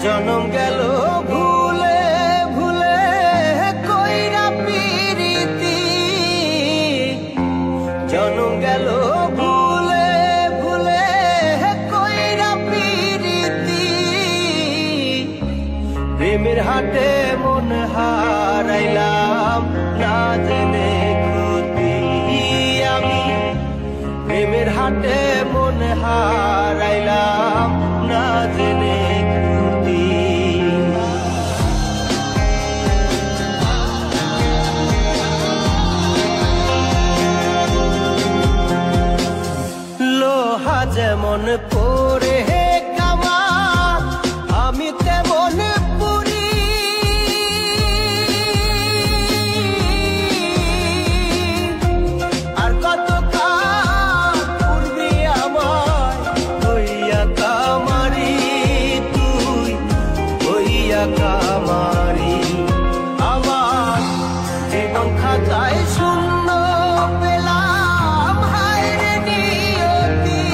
জনম গেল ভুলে ভুলে কইরা পিরিতি, জনম গেল ভুলে ভুলে কইরা পিরিতি। প্রেমের হাটে মন হারাইলাম না জেনে ক্ষতি আমি, প্রেমের হাটে মন হারাইলাম না জেনে ক্ষতি। লোহা যেমন পরে কামা আমি তেমন পুরি, আর কত কাল পূর্বে আমার হইয়া কামারি, তুই হইয়া কামারি। আমার জীবন খাতায় শূন্য পেলাম হায় রে নিয়তি,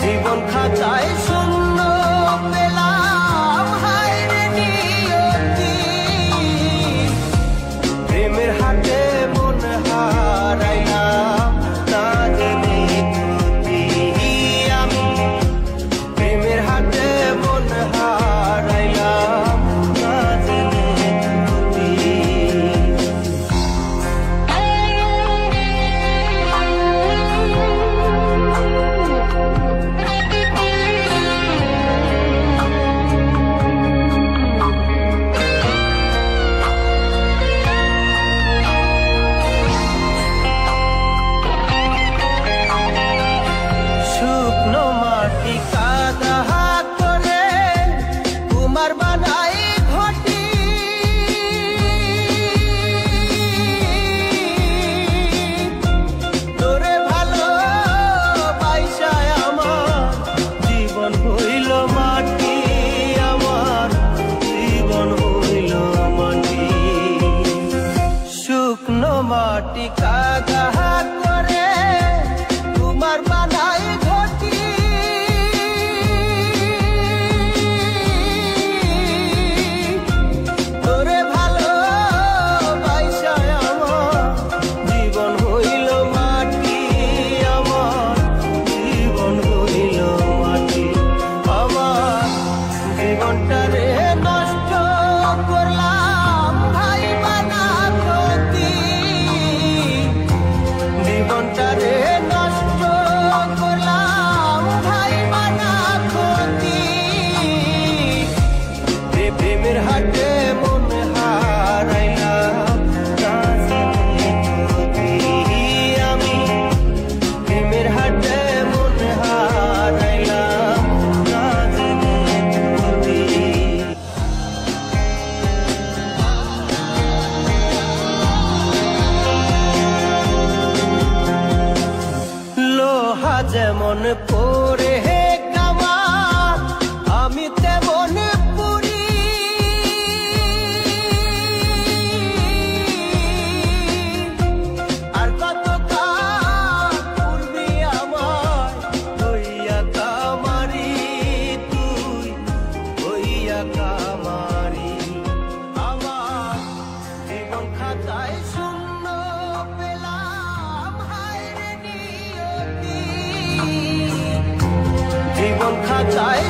জীবন খাতায় শূন্য পেলাম হায় রে নিয়তি। প্রেমের হাটে মন হারাইলাম না জেনে ক্ষতি আমি, প্রেমের হাটে মন হারাইলাম না জেনে ক্ষতি। শুকনো মাটি কাদা করে কুমার বানাই ঘটি, তোরে ভালো বাইসায় আমার জীবন হইল মাটি, আমার জীবন হইল মাটি। শুকনো মাটি কাদা করে কুমার বানাই ঘটি, তোরে ভালো বাইসায় আমার জীবন হইল মাটি, আমার জীবন হইল মাটি। আমার জীবনটারে নষ্ট করলাম ভাই বানা ক্ষতি, জীবনটারে নষ্ট করলাম ভাই বানা ক্ষতি। প্রেমের হাটে মন হারাইলাম না জেনে ক্ষতি আমি, প্রেমের হাটে মন হারাইলাম না জেনে ক্ষতি। লোহা যেমন পরে কামা আমি তেমন পুরি, আর কত কাল পূর্বে আমার হইয়া কামারি, তুই হইয়া কামারি। আমার জীবন খাতায় শূন্য পেলাম হায় রে নিয়তি, জীবন খাতায়